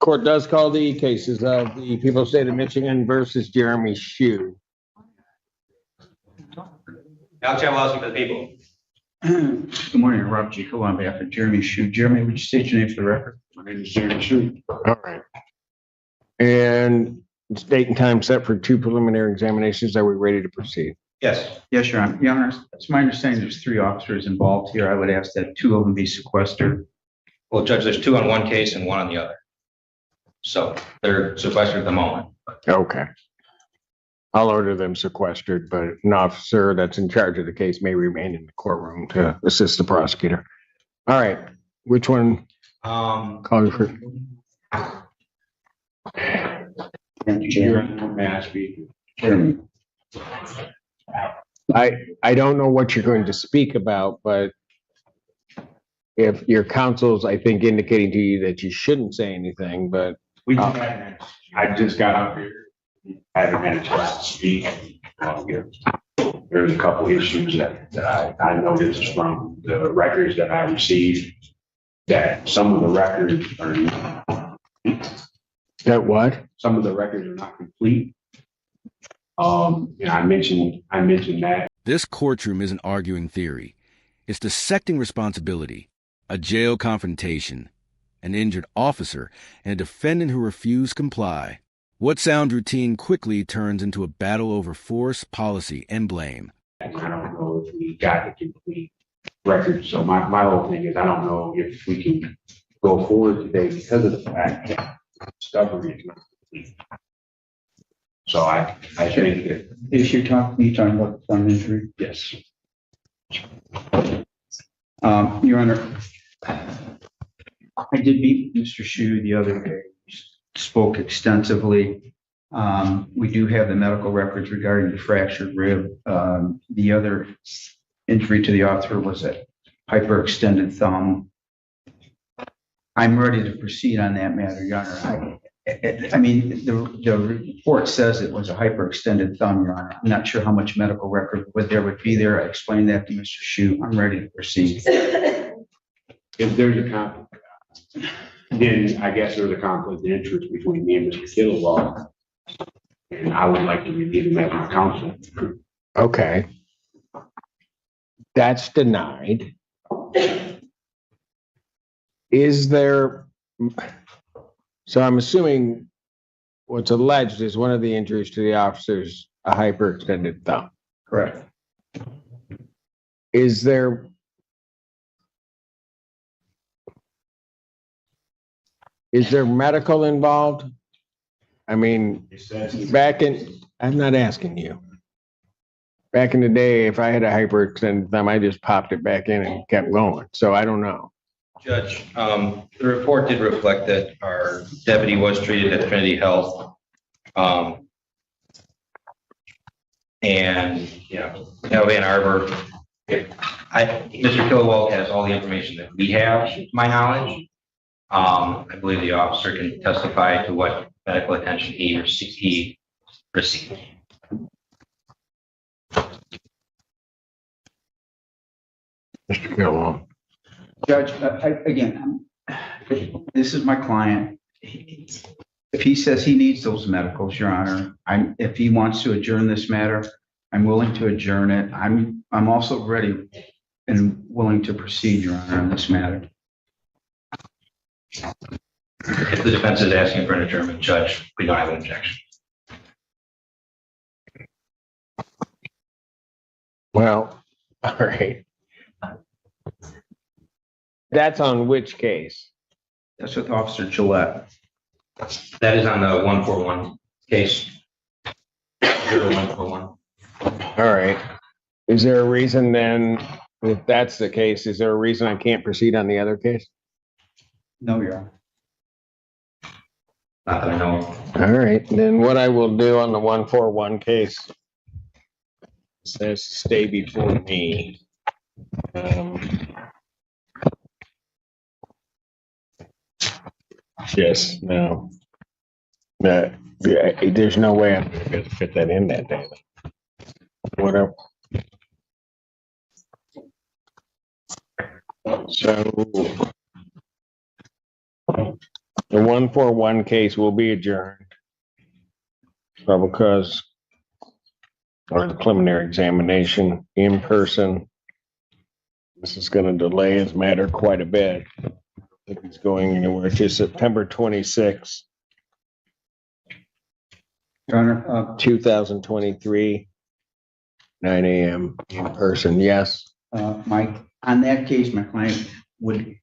Court does call the cases of the people of the state of Michigan versus Jeremy Shue. Alex Jablowski for the people. Good morning, Rob Gico on behalf of Jeremy Shue. Jeremy, would you state your name for the record? My name is Jeremy Shue. All right. And it's date and time set for 2 preliminary examinations. Are we ready to proceed? Yes. Yes, Your Honor. Your Honor, it's my understanding there's 3 officers involved here. I would ask that 2 of them be sequestered. Well, Judge, there's 2 on one case and 1 on the other. So they're sequestered at the moment. Okay. I'll order them sequestered, but an officer that's in charge of the case may remain in the courtroom to assist the prosecutor. All right. Which one? Call you for. Jeremy. I don't know what you're going to speak about, but if your counsel's, I think, indicating to you that you shouldn't say anything, but I just got up here. I haven't had a chance to speak. There's a couple issues that I noticed from the records that I received, that some of the records are not. that what? Some of the records are not complete. And I mentioned that. This courtroom isn't arguing theory. It's dissecting responsibility, a jail confrontation, an injured officer, and a defendant who refused comply. What sounds routine quickly turns into a battle over force, policy, and blame. And I don't know if we got the complete record. So my whole thing is, I don't know if we can go forward today because of the fact that discovery is not complete. So I think that, If you're talking about the thumb injury? yes. Your Honor, I did meet Mr. Shue the other day. Spoke extensively. We do have the medical records regarding the fractured rib. The other injury to the officer was a hyperextended thumb. I'm ready to proceed on that matter, Your Honor. I mean, the report says it was a hyperextended thumb, Your Honor. I'm not sure how much medical record would be there. I explained that to Mr. Shue. I'm ready to proceed. If there's a conflict, then I guess there's a conflict of interest between me and Mr. Kilowog. And I would like to relieve him as my counsel. Okay. That's denied. Is there, so I'm assuming what's alleged is one of the injuries to the officers a hyperextended thumb. Correct. Is there medical involved? I mean, I'm not asking you. Back in the day, if I had a hyperextended thumb, I just popped it back in and kept going. So I don't know. Judge, the report did reflect that our deputy was treated at Trinity Health. And, you know, Ann Arbor, Mr. Kilowog has all the information that we have, to my knowledge. I believe the officer can testify to what medical attention he received. Mr. Kilowog. Judge, this is my client. If he says he needs those medicals, Your Honor, if he wants to adjourn this matter, I'm willing to adjourn it. I'm also ready and willing to proceed, Your Honor, on this matter. If the defense is asking for an adjournment, Judge, we don't have an objection. Well, all right. That's on which case? That's with Officer Gillette. That is on the 141 case. 0141. All right. Is there a reason then, if that's the case, is there a reason I can't proceed on the other case? No, Your Honor. Not that I know of. All right, then what I will do on the 141 case says stay before me. Yes, no. There's no way I'm gonna be able to fit that in that day. Whatever. So The 141 case will be adjourned. So because, or the preliminary examination in person. This is going to delay his matter quite a bit. I think he's going anywhere to September 26th, Your Honor, 2023, 9 a.m. in person. Yes. on that case, my client would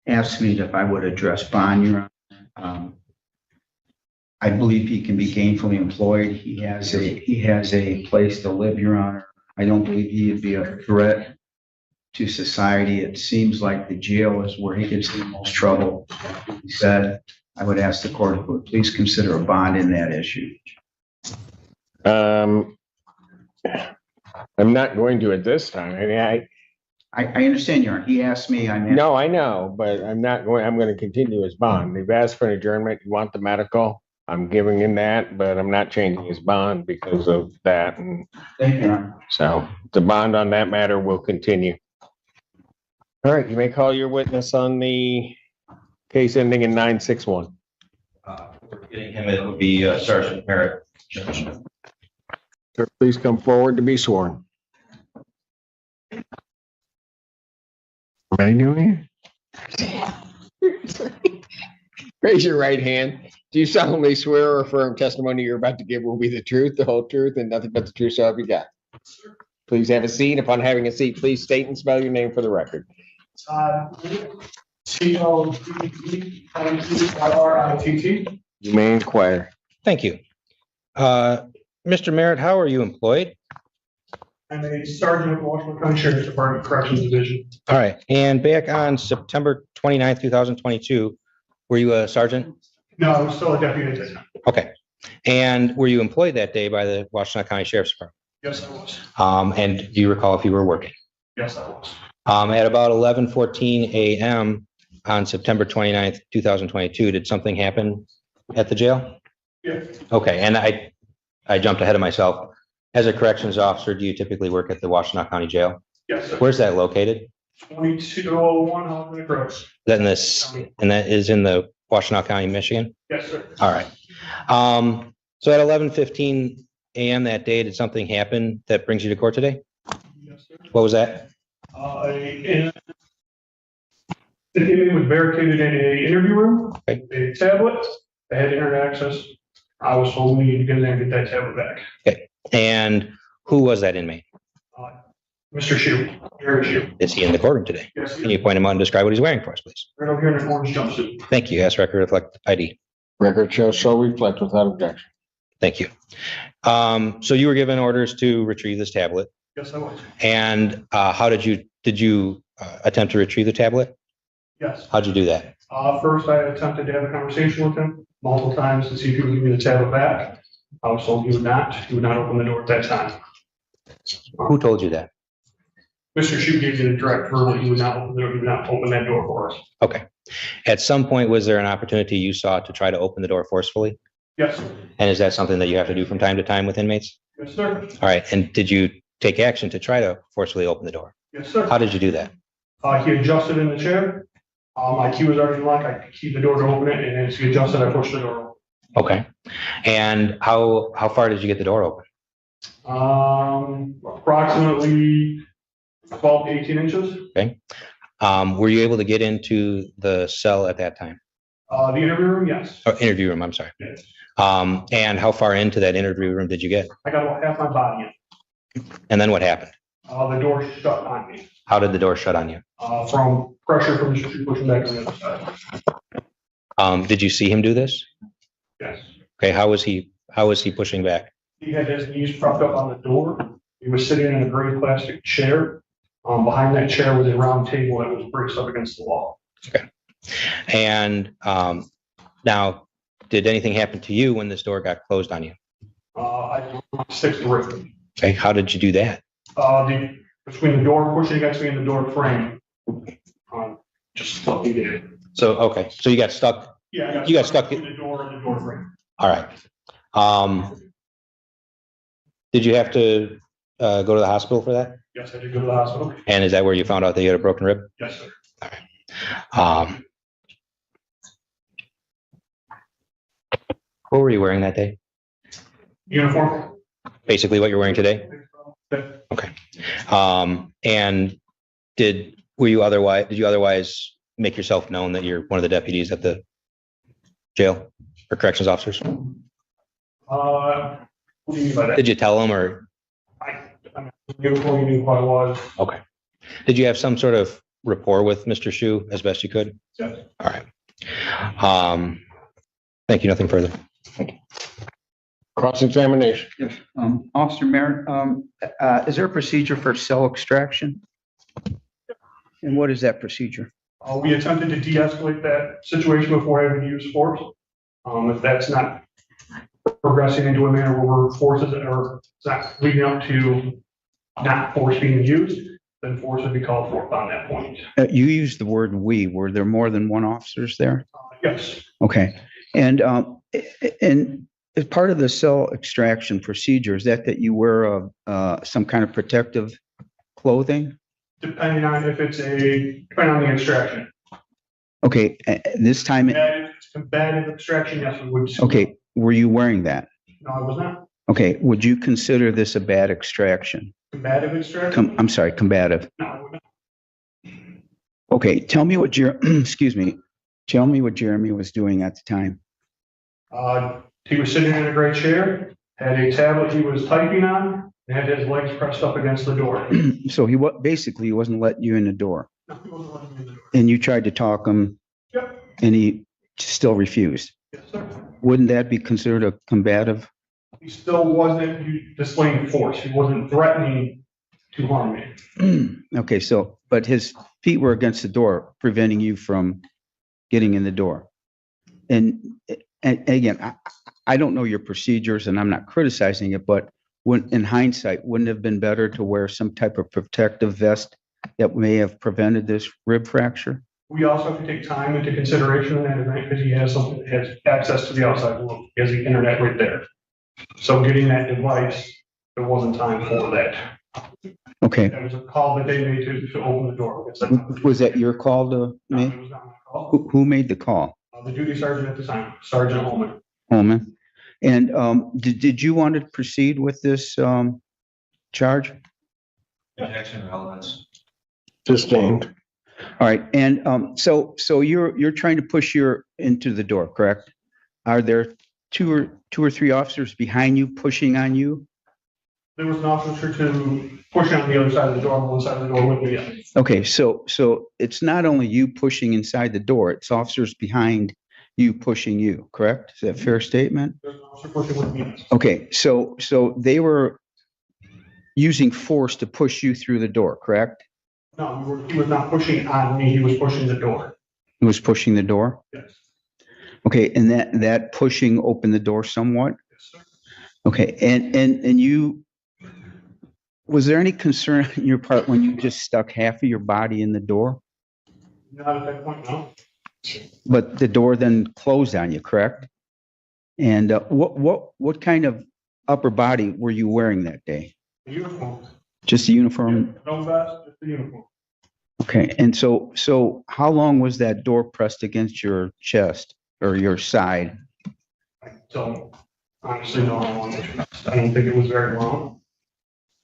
ask me if I would address bond, Your Honor. I believe he can be gainfully employed. He has a place to live, Your Honor. I don't believe he would be a threat to society. It seems like the jail is where he gets the most trouble. He said, I would ask the court to please consider a bond in that issue. I'm not going to at this time. I mean, I understand, Your Honor. He asked me, no, I know, but I'm not going, I'm going to continue his bond. They've asked for an adjournment. You want the medical? I'm giving him that, but I'm not changing his bond because of that. And Thank you, Your Honor. so the bond on that matter will continue. All right, you may call your witness on the case ending in 961. Getting him, it would be Sergeant Merritt. Judge. Sir, please come forward to be sworn. Am I doing it? Raise your right hand. Do you solemnly swear or affirm testimony you're about to give will be the truth, the whole truth, and nothing but the truth, so help you God? Please have a seat. Upon having a seat, please state and spell your name for the record. CODERRITT. You may inquire. Thank you. Mr. Merritt, how are you employed? I'm a sergeant with the Washington County Sheriff's Department Corrections Division. All right. And back on September 29th, 2022, were you a sergeant? No, I was still a deputy at that time. Okay. And were you employed that day by the Washington County Sheriff's Department? Yes, I was. And do you recall if you were working? Yes, I was. At about 11:14 a.m. on September 29th, 2022, did something happen at the jail? Yeah. Okay. And I jumped ahead of myself. As a corrections officer, do you typically work at the Washington County Jail? Yes, sir. Where's that located? 2201 Hoffman Cross. Is that in this, and that is in the Washington County, Michigan? Yes, sir. All right. So at 11:15 a.m. that day, did something happen that brings you to court today? Yes, sir. What was that? The inmate was barricaded in a interview room, Okay. a tablet, they had internet access. I was told we need to get in there and get that tablet back. And who was that inmate? Mr. Shue, Eric Shue. Is he in the courtroom today? Yes, Can you point him out and describe what he's wearing for us, please? right over here in an orange jumpsuit. Thank you. Ask record reflect ID. Record shows shall reflect without objection. Thank you. So you were given orders to retrieve this tablet, Yes, I was. and how did you attempt to retrieve the tablet? Yes. How'd you do that? First, I attempted to have a conversation with him multiple times to see if he would give me the tablet back. I was told he would not. He would not open the door at that time. Who told you that? Mr. Shue gave me the direct verbal. He would not open the door. He would not open that door for us. Okay. At some point, was there an opportunity you saw to try to open the door forcefully? Yes, And is that something that you have to do from time to time with inmates? yes, sir. All right. And did you take action to try to forcefully open the door? Yes, sir. How did you do that? He adjusted in the chair. My key was already locked. I keyed the door to open it, and as he adjusted, I pushed the door Okay. And how far did you get the door open? open. Approximately 12 to 18 inches. Were you able to get into the cell at that time? The interview room, yes. Or interview room, I'm sorry. Yes. And how far into that interview room did you get? I got about half my body in. And then what happened? The door shut on me. How did the door shut on you? From pressure from Mr. Shue pushing back on the other side. Did you see him do this? Yes. Okay, how was he pushing back? He had his knees propped up on the door. He was sitting in a gray plastic chair. Behind that chair was a round table that was braced up against the wall. And now, did anything happen to you when this door got closed on you? I six to rip. Okay, how did you do that? Between the door pushing against me and the door frame. Just stuck me there. So, okay, so you got stuck. Yeah. You got stuck between the door and the door frame. All right. Did you have to go to the hospital for that? Yes, I did go to the hospital. And is that where you found out that you had a broken rib? Yes, sir. Um, What were you wearing that day? Uniform. Basically what you're wearing today? Okay. And did you otherwise make yourself known that you're one of the deputies at the jail or corrections officers? What do you mean by that? Did you tell them or? Uniform, you knew who I was. Okay. Did you have some sort of rapport with Mr. Shu as best you could? Yes. All right. Thank you. Nothing further. Cross-examination. Yes. Officer Merritt, is there a procedure for cell extraction? And what is that procedure? We attempted to de-escalate that situation before having to use force. If that's not progressing into a manner where forces are not leading up to not force being used, then force would be called forth on that point. You used the word "we." Were there more than one officers there? Yes. Okay. And as part of the cell extraction procedure, is that you wear some kind of protective clothing? Depending on depending on the extraction. Okay. This time, If it's combative extraction, yes, we would. okay. Were you wearing that? No, I was not. Okay. Would you consider this a bad extraction? Combative extraction? I'm sorry, combative. No, I would not. Okay. Tell me what excuse me. Tell me what Jeremy was doing at the time. He was sitting in a gray chair, had a tablet he was typing on, and had his legs pressed up against the door. So basically he wasn't letting you in the door, No, he wasn't letting me in the door. and you tried to talk him, Yep. and he still refused. Yes, sir. Wouldn't that be considered a combative? He still wasn't displaying force. He wasn't threatening to harm me. Okay, but his feet were against the door, preventing you from getting in the door. And again, I don't know your procedures, and I'm not criticizing it, but in hindsight, wouldn't it have been better to wear some type of protective vest that may have prevented this rib fracture? We also have to take time into consideration in that event because he has something that has access to the outside world. He has the internet right there. So getting that device, there wasn't time for that. Okay, That was a call that they made to open the door. was that your call to No, make? it was not my call. Who made the call? The duty sergeant at the time, Sergeant Holman. Holman. And did you want to proceed with this charge? Objection, relevance. Sustained. All right, and so you're trying to push into the door, correct? Are there two or three officers behind you pushing on you? There was an officer to push on the other side of the door, on one side of the door with me. Okay, so it's not only you pushing inside the door, it's officers behind you pushing you, correct? Is that a fair statement? There's an officer pushing with me. Okay, so they were using force to push you through the door, correct? No, he was not pushing on me. He was pushing the door. He was pushing the door? Yes. Okay, and that pushing opened the door somewhat? Yes, sir. Okay, and you, was there any concern on your part when you just stuck half of your body in the door? Not at that point, no. But the door then closed on you, correct? And what kind of upper body were you wearing that day? The uniform. Just a uniform? No vest, just the uniform. Okay, and so how long was that door pressed against your chest or your side? I don't honestly know how long it was. I don't think it was very long.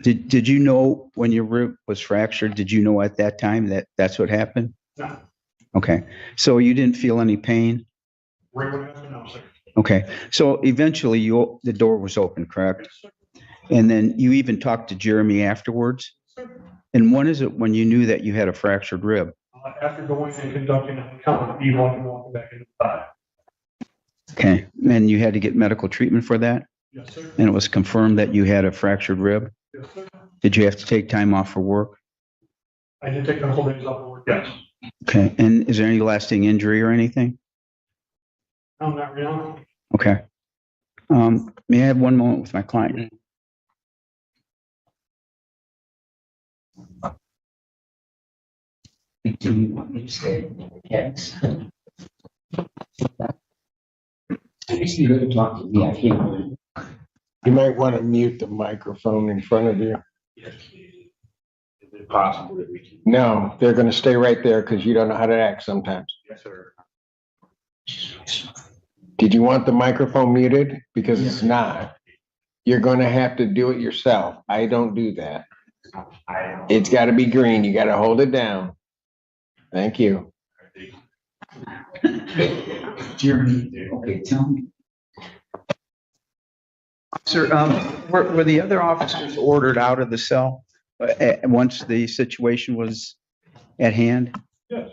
Did you know when your rib was fractured, did you know at that time that that's what happened? No. Okay, so you didn't feel any pain? Right when it happened, no, sir. Okay, so eventually the door was open, correct? Yes, sir. And then you even talked to Jeremy afterwards? Sir. And when is it when you knew that you had a fractured rib? After going and conducting an encounter, he walking back into the body. Okay, and you had to get medical treatment for that? Yes, sir. And it was confirmed that you had a fractured rib? Yes, sir. Did you have to take time off for work? I did take a couple days off of work, yes. Okay, and is there any lasting injury or anything? No, not right now. Okay. May I have one moment with my client? Yes. It's good to talk to me. I can't. You might want to mute the microphone in front of you. Yes. Is it possible that we can? No, they're going to stay right there because you don't know how to act sometimes. Yes, sir. Did you want the microphone muted? Because it's not. You're gonna have to do it yourself. I don't do that. It's gotta be green. You gotta hold it down. Thank you. Jeremy, okay, tell me. Sir, were the other officers ordered out of the cell once the situation was at hand? Yes.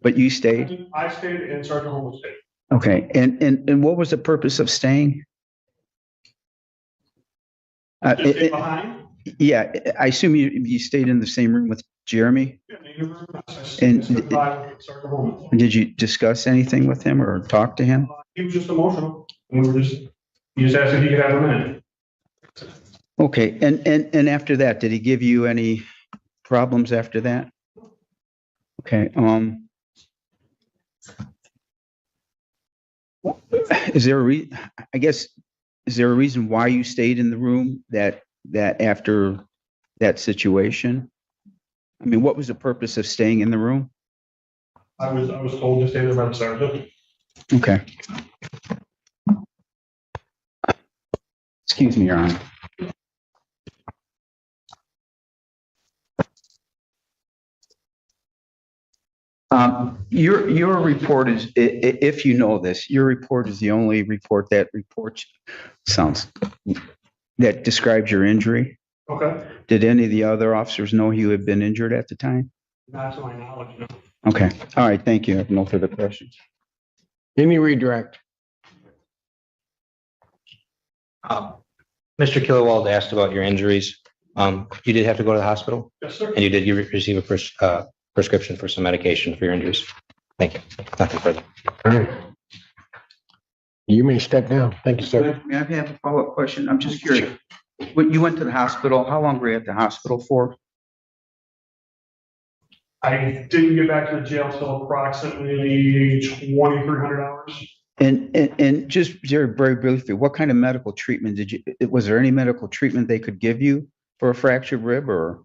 But you stayed? I stayed and Sergeant Holmes stayed. Okay, and what was the purpose of staying? Just stayed behind. Yeah, I assume you stayed in the same room with Jeremy? Yeah, in the room. And- Sergeant Holmes. Did you discuss anything with him or talk to him? He was just emotional. And he just asked if he could have a minute. Okay, and after that, did he give you any problems after that? Okay, is there a reason why you stayed in the room that after that situation? I mean, what was the purpose of staying in the room? I was told to stay there by the sergeant. Okay. Excuse me, Your Honor. Your report is, if you know this, your report is the only report that that describes your injury. Okay. Did any of the other officers know you had been injured at the time? Not to my knowledge, no. Okay, all right, thank you. I have no further questions. Any redirect? Mr. Killowald asked about your injuries. You did have to go to the hospital, Yes, sir. and you did receive a prescription for some medication for your injuries. Thank you. Nothing further. All right. You may step down. Thank you, sir. May I have a follow-up question? I'm just curious. When you went to the hospital, how long were you at the hospital for? I didn't get back to the jail till approximately 2,300 hours. And just very briefly, what kind of medical treatment was there any medical treatment they could give you for a fractured rib or?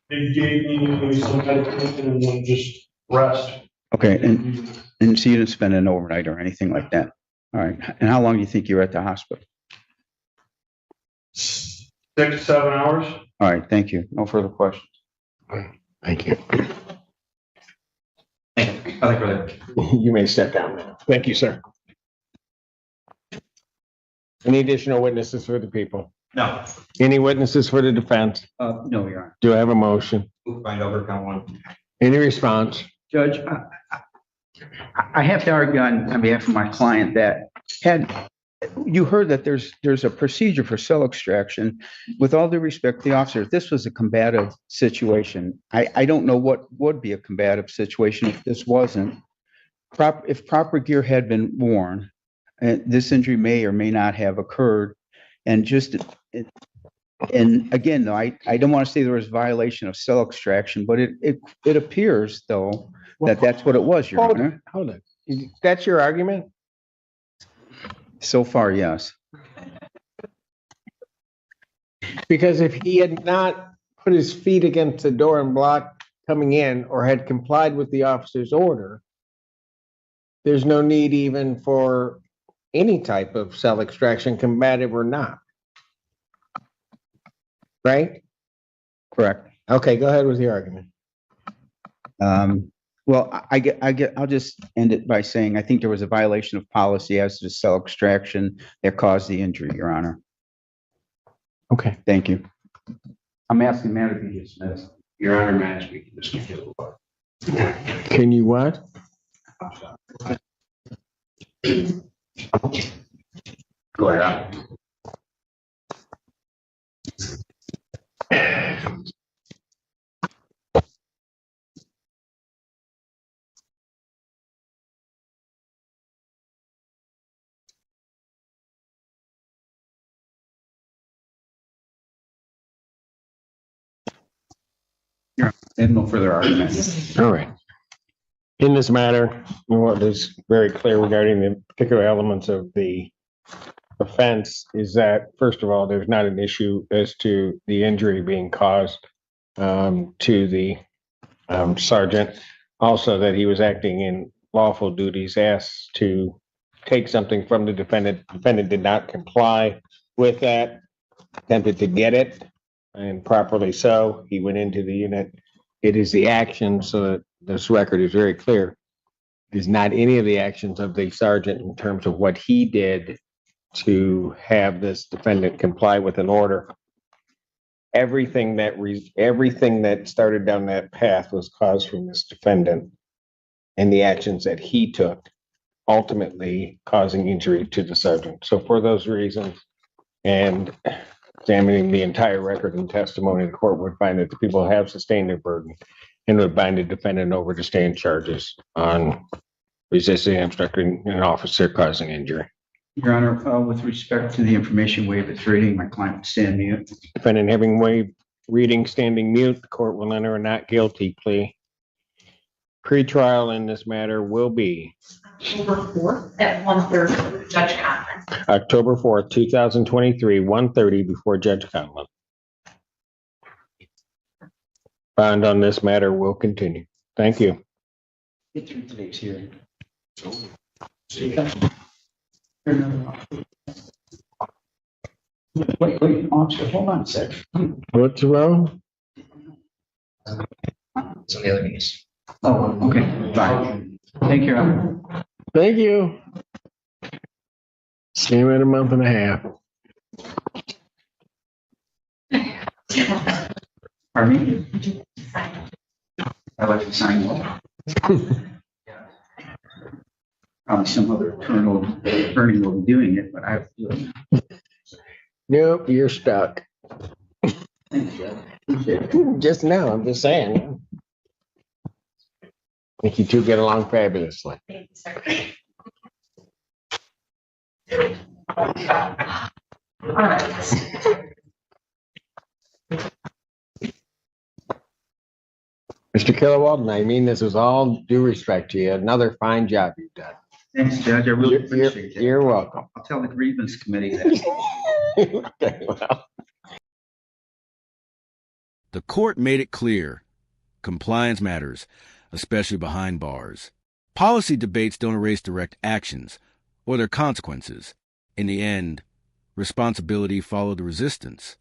They gave me some medication and then just rest. Okay, and so you didn't spend an overnight or anything like that? All right, and how long do you think you were at the hospital? 6 to 7 hours. All right, thank you. No further questions. Thank you. Nothing further. You may step down now. Thank you, sir. Any additional witnesses for the people? No. Any witnesses for the defense? No, Your Honor. Do I have a motion? Move find over count one. Any response? Judge, I have to argue on behalf of my client that you heard that there's a procedure for cell extraction. With all due respect to the officers, this was a combative situation. I don't know what would be a combative situation if this wasn't. If proper gear had been worn, this injury may or may not have occurred. And again, though, I don't want to say there was violation of cell extraction, but it appears though that that's what it was, Your Honor. Hold it. That's your argument? So far, yes. Because if he had not put his feet against the door and blocked coming in or had complied with the officer's order, there's no need even for any type of cell extraction, combative or not. Right? Correct. Okay, go ahead with your argument. Well, I'll just end it by saying I think there was a violation of policy as to cell extraction that caused the injury, Your Honor. Okay. Thank you. I'm asking the matter to be dismissed. Your Honor, may I speak to Mr. Killowald? Can you what? Go ahead. I have no further arguments. All right. In this matter, what is very clear regarding the particular elements of the offense is that, first of all, there's not an issue as to the injury being caused to the sergeant. Also, that he was acting in lawful duties as to take something from the defendant. Defendant did not comply with that, attempted to get it, and properly so. He went into the unit. It is the action, so that this record is very clear. It is not any of the actions of the sergeant in terms of what he did to have this defendant comply with an order. Everything that started down that path was caused from this defendant and the actions that he took, ultimately causing injury to the sergeant. So for those reasons, and examining the entire record and testimony, the court would find that the people have sustained their burden and would bind the defendant over to stand charges on resisting and obstructing an officer causing injury. Your Honor, with respect to the information waived at reading, my client would stand mute. Defendant having waived reading, standing mute, the court will enter a not guilty plea. Pre-trial in this matter will be October 4th at 1:30, Judge Conference. October 4th, 2023, 1:30 before Judge Conlon. Bond on this matter will continue. Thank you. Get through today's hearing. Wait, officer, hold on a sec. What's wrong? Some of the other meetings. Oh, okay, fine. Thank you, Your Honor. Thank you. See you in a month and a half. Pardon me? I like to sign one. Probably some other attorney will be doing it, but I have to do it. Nope, you're stuck. Thanks, Judge. Appreciate it. Just now, I'm just saying. I think you two get along fabulously. Thank you, sir. All right. Mr. Kilowald, I mean this is all due respect to you. Another fine job you've done. Thanks, Judge. I really appreciate it. You're welcome. I'll tell the grievance committee that. Okay, well. The court made it clear. Compliance matters, especially behind bars. Policy debates don't erase direct actions or their consequences. In the end, responsibility followed the resistance.